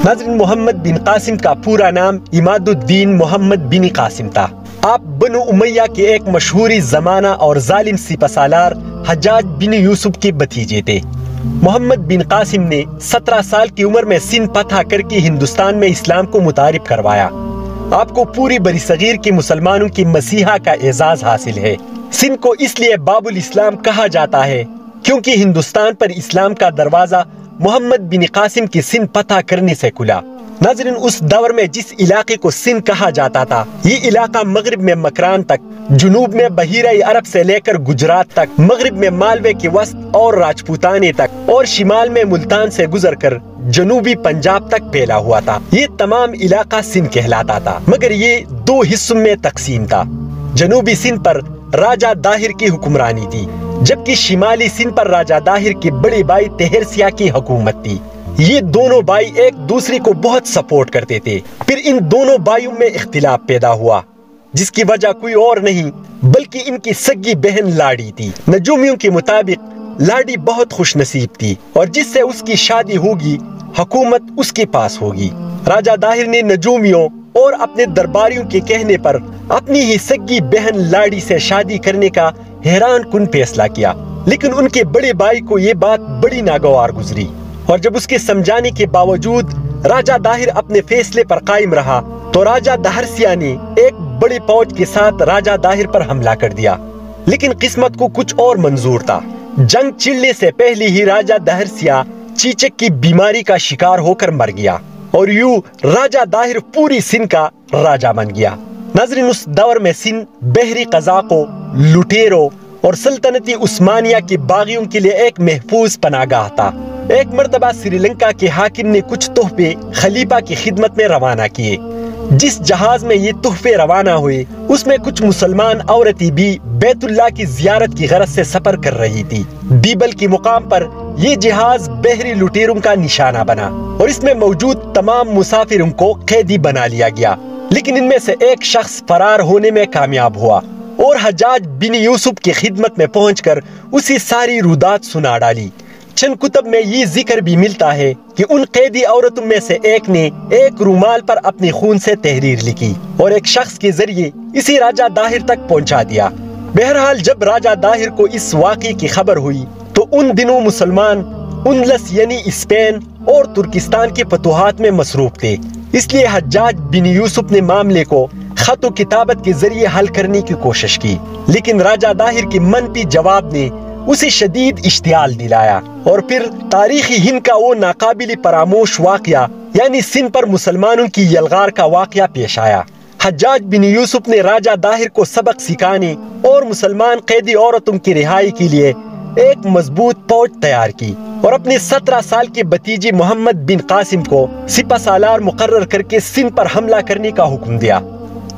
ناظرین، محمد بن قاسم کا پورا نام عماد الدین محمد بن قاسم تھا۔ آپ بنو امیہ کے ایک مشہوری زمانہ اور ظالم سپہ سالار حجاج بن یوسف کے بھتیجے تھے۔ محمد بن قاسم نے 17 سال کی عمر میں سندھ فتح کر کے ہندوستان میں اسلام کو متعارف کروایا۔ آپ کو پوری بری صغیر کے مسلمانوں کی مسیحا کا اعزاز حاصل ہے۔ سندھ کو اس لیے باب الاسلام کہا جاتا ہے کیونکہ ہندوستان پر اسلام کا دروازہ محمد بن قاسم کی سندھ فتح کرنے سے کھلا۔ ناظرین، اس دور میں جس علاقے کو سندھ کہا جاتا تھا، یہ علاقہ مغرب میں مکران تک، جنوب میں بحیرہ عرب سے لے کر گجرات تک، مغرب میں مالوے کے وسط اور راجپوتانے تک، اور شمال میں ملتان سے گزر کر جنوبی پنجاب تک پھیلا ہوا تھا۔ یہ تمام علاقہ سندھ کہلاتا تھا، مگر یہ 2 حصوں میں تقسیم تھا۔ جنوبی سندھ پر راجہ داہر کی حکمرانی تھی، جبکہ شمالی سندھ پر راجہ داہر کے بڑے بھائی طاہر سیاہ کی حکومت تھی۔ یہ دونوں بھائی ایک دوسرے کو بہت سپورٹ کرتے تھے۔ پھر ان دونوں بھائیوں میں اختلاف پیدا ہوا، جس کی وجہ کوئی اور نہیں بلکہ ان کی سگی بہن لاڑی تھی۔ نجومیوں کے مطابق لاڑی بہت خوش نصیب تھی اور جس سے اس کی شادی ہوگی حکومت اس کے پاس ہوگی۔ راجہ داہر نے نجومیوں اور اپنے درباریوں کے کہنے پر اپنی ہی سگی بہن لاڑی سے شادی کرنے کا حیران کن فیصلہ کیا، لیکن ان کے بڑے بھائی کو یہ بات بڑی ناگوار گزری، اور جب اس کے سمجھانے کے باوجود راجہ داہر اپنے فیصلے پر قائم رہا تو راجہ داہر سیاہ نے ایک بڑی فوج کے ساتھ راجہ داہر پر حملہ کر دیا۔ لیکن قسمت کو کچھ اور منظور تھا۔ جنگ چھڑنے سے پہلے ہی راجہ داہر سیاہ چیچک کی بیماری کا شکار ہو کر مر گیا، اور یوں راجہ داہر پوری سندھ کا راجہ بن گیا۔ ناظرین، اس دور میں سندھ بحری قزاقوں، لٹیروں اور سلطنتی عثمانیہ کے باغیوں کے لیے ایک محفوظ پناہ گاہ تھا۔ ایک مرتبہ سری لنکا کے حاکم نے کچھ تحفے خلیفہ کی خدمت میں روانہ کیے۔ جس جہاز میں یہ تحفے روانہ ہوئے اس میں کچھ مسلمان عورتیں بھی بیت اللہ کی زیارت کی غرض سے سفر کر رہی تھی۔ بیبل کے مقام پر یہ جہاز بحری لٹیروں کا نشانہ بنا اور اس میں موجود تمام مسافروں کو قیدی بنا لیا گیا، لیکن ان میں سے ایک شخص فرار ہونے میں کامیاب ہوا اور حجاج بن یوسف کی خدمت میں پہنچ کر اسی ساری رودات سنا ڈالی۔ چند کتب میں یہ ذکر بھی ملتا ہے کہ ان قیدی عورتوں میں سے ایک نے ایک رومال پر اپنے خون سے تحریر لکھی اور ایک شخص کے ذریعے اسی راجہ داہر تک پہنچا دیا۔ بہرحال جب راجہ داہر کو اس واقعے کی خبر ہوئی تو ان دنوں مسلمان اندلس یعنی اسپین اور ترکستان کے فتوحات میں مصروف تھے، اس لیے حجاج بن یوسف نے معاملے کو خط و کتابت کے ذریعے حل کرنے کی کوشش کی، لیکن راجہ داہر کے منفی جواب نے اسے شدید اشتعال دلایا، اور پھر تاریخی ہند کا وہ ناقابل فراموش واقعہ یعنی سندھ پر مسلمانوں کی یلغار کا واقعہ پیش آیا۔ حجاج بن یوسف نے راجہ داہر کو سبق سکھانے اور مسلمان قیدی عورتوں کی رہائی کے لیے ایک مضبوط فوج تیار کی اور اپنے 17 سال کے بھتیجے محمد بن قاسم کو سپہ سالار مقرر کر کے سندھ پر حملہ کرنے کا حکم دیا۔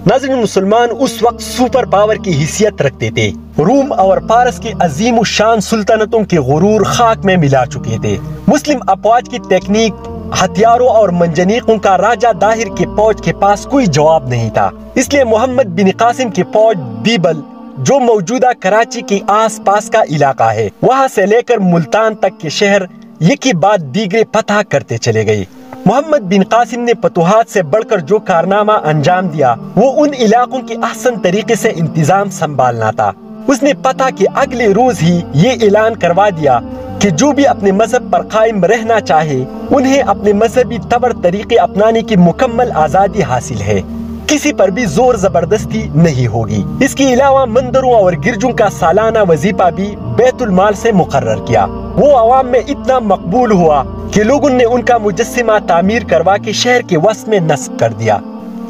ناظرین، مسلمان اس وقت سپر پاور کی حیثیت رکھتے تھے۔ روم اور فارس کی عظیم الشان سلطنتوں کے غرور خاک میں ملا چکے تھے۔ مسلم افواج کی ٹیکنیک، ہتھیاروں اور منجنیقوں کا راجہ داہر کے فوج کے پاس کوئی جواب نہیں تھا، اس لیے محمد بن قاسم کی فوج بیبل، جو موجودہ کراچی کے آس پاس کا علاقہ ہے، وہاں سے لے کر ملتان تک کے شہر یکی بعد دیگرے فتح کرتے چلے گئے۔ محمد بن قاسم نے فتوحات سے بڑھ کر جو کارنامہ انجام دیا وہ ان علاقوں کے احسن طریقے سے انتظام سنبھالنا تھا۔ اس نے فتح کے اگلے روز ہی یہ اعلان کروا دیا کہ جو بھی اپنے مذہب پر قائم رہنا چاہے انہیں اپنے مذہبی طور طریقے اپنانے کی مکمل آزادی حاصل ہے، کسی پر بھی زور زبردستی نہیں ہوگی۔ اس کے علاوہ مندروں اور گرجوں کا سالانہ وظیفہ بھی بیت المال سے مقرر کیا۔ وہ عوام میں اتنا مقبول ہوا کہ لوگوں نے ان کا مجسمہ تعمیر کروا کے شہر کے وسط میں نصب کر دیا۔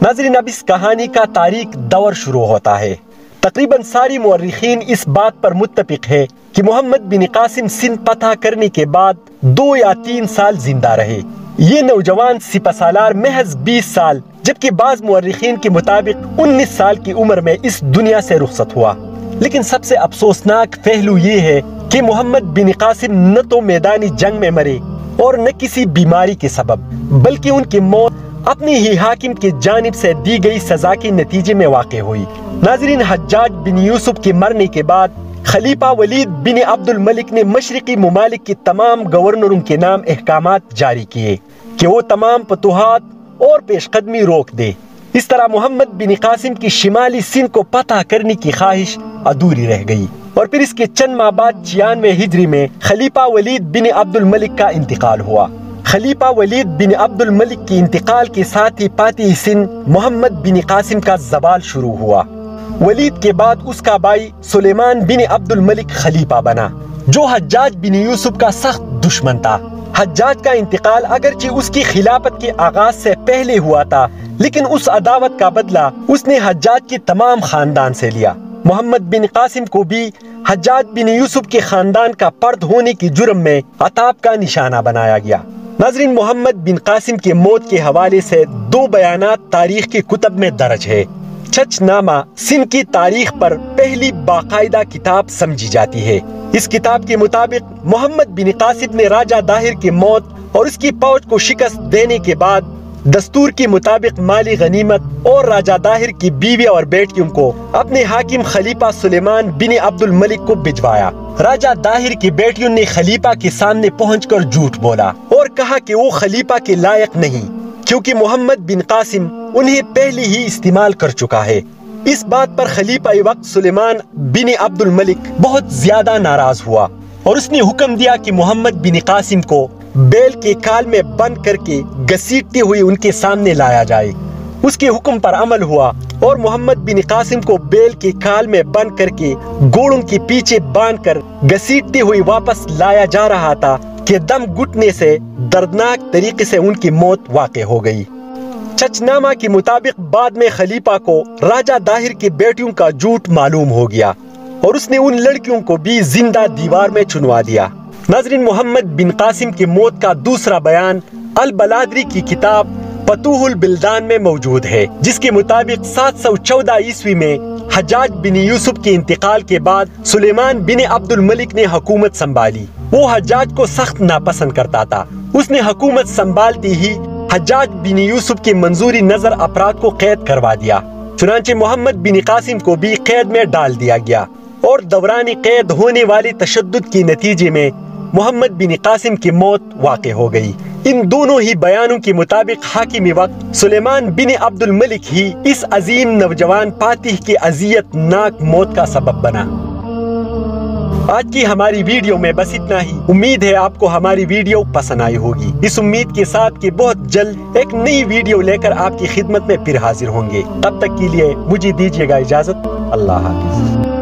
ناظرین، اب اس کہانی کا تاریخ دور شروع ہوتا ہے۔ تقریباً ساری مورخین اس بات پر متفق ہے کہ محمد بن قاسم سندھ فتح کرنے کے بعد 2 یا 3 سال زندہ رہے۔ یہ نوجوان سپہ سالار محض 20 سال جبکہ بعض مورخین کے مطابق 19 سال کی عمر میں اس دنیا سے رخصت ہوا۔ لیکن سب سے افسوسناک پہلو یہ ہے کہ محمد بن قاسم نہ تو میدانی جنگ میں مرے اور نہ کسی بیماری کے سبب، بلکہ ان کی موت اپنی ہی حاکم کی جانب سے دی گئی سزا کے نتیجے میں واقع ہوئی۔ ناظرین، حجاج بن یوسف کے مرنے کے بعد خلیفہ ولید بن عبد الملک نے مشرقی ممالک کے تمام گورنروں کے نام احکامات جاری کیے۔ کہ وہ تمام فتوحات اور پیش قدمی روک دے۔ اس طرح محمد بن قاسم کی شمالی سندھ کو فتح کرنے کی خواہش ادھوری رہ گئی، اور پھر اس کے چند ماہ بعد 96 ہجری میں خلیفہ ولید بن عبد الملک کا انتقال ہوا۔ خلیفہ ولید بن عبد الملک کے انتقال کے ساتھ ہی فاتح سندھ محمد بن قاسم کا زوال شروع ہوا۔ ولید کے بعد اس کا بھائی سلیمان بن عبد الملک خلیفہ بنا، جو حجاج بن یوسف کا سخت دشمن تھا۔ حجاج کا انتقال اگرچہ اس کی خلافت کے آغاز سے پہلے ہوا تھا، لیکن اس عداوت کا بدلہ اس نے حجاج کے تمام خاندان سے لیا۔ محمد بن قاسم کو بھی حجاج بن یوسف کے خاندان کا فرد ہونے کی جرم میں عتاب کا نشانہ بنایا گیا۔ ناظرین، محمد بن قاسم کے موت کے حوالے سے 2 بیانات تاریخ کی کتب میں درج ہے۔ چچ نامہ سندھ کی تاریخ پر پہلی باقاعدہ کتاب سمجھی جاتی ہے۔ اس کتاب کے مطابق محمد بن قاسم نے راجہ داہر کی موت اور اس کی فوج کو شکست دینے کے بعد دستور کے مطابق مالی غنیمت اور راجہ داہر کی بیوی اور بیٹیوں کو اپنے حاکم خلیفہ سلیمان بن عبد الملک کو بھجوایا۔ راجہ داہر کی بیٹیوں نے خلیفہ کے سامنے پہنچ کر جھوٹ بولا اور کہا کہ وہ خلیفہ کے لائق نہیں، کیونکہ محمد بن قاسم انہیں پہلے ہی استعمال کر چکا ہے۔ اس بات پر خلیفہ وقت سلیمان بن عبد الملک بہت زیادہ ناراض ہوا اور اس نے حکم دیا کہ محمد بن قاسم کو بیل کے کال میں بند کر کے گھسیٹتے ہوئے ان کے سامنے لایا جائے۔ اس کے حکم پر عمل ہوا اور محمد بن قاسم کو بیل کے کال میں بند کر کے گھوڑوں کے پیچھے باندھ کر گھسیٹتے ہوئے واپس لایا جا رہا تھا کہ دم گھٹنے سے دردناک طریقے سے ان کی موت واقع ہو گئی۔ چچنامہ کے مطابق بعد میں خلیفہ کو راجہ داہر کی بیٹیوں کا جھوٹ معلوم ہو گیا اور اس نے ان لڑکیوں کو بھی زندہ دیوار میں چنوا دیا۔ ناظرین، محمد بن قاسم کی موت کا دوسرا بیان البلادری کی کتاب فتوح البلدان میں موجود ہے، جس کے مطابق 714 عیسوی میں حجاج بن یوسف کے انتقال کے بعد سلیمان بن عبد الملک نے حکومت سنبھالی۔ وہ حجاج کو سخت ناپسند کرتا تھا۔ اس نے حکومت سنبھالتی ہی حجاج بن یوسف کے منظوری نظر افراد کو قید کروا دیا۔ چنانچہ محمد بن قاسم کو بھی قید میں ڈال دیا گیا اور دوران قید ہونے والے تشدد کے نتیجے میں محمد بن قاسم کی موت واقع ہو گئی۔ ان دونوں ہی بیانوں کے مطابق حاکم وقت سلیمان بن عبد الملک ہی اس عظیم نوجوان فاتح کی اذیت ناک موت کا سبب بنا۔ آج کی ہماری ویڈیو میں بس اتنا ہی۔ امید ہے آپ کو ہماری ویڈیو پسند آئی ہوگی۔ اس امید کے ساتھ کہ بہت جلد ایک نئی ویڈیو لے کر آپ کی خدمت میں پھر حاضر ہوں گے۔ تب تک کے لیے مجھے دیجیے گا اجازت۔ اللہ حافظ۔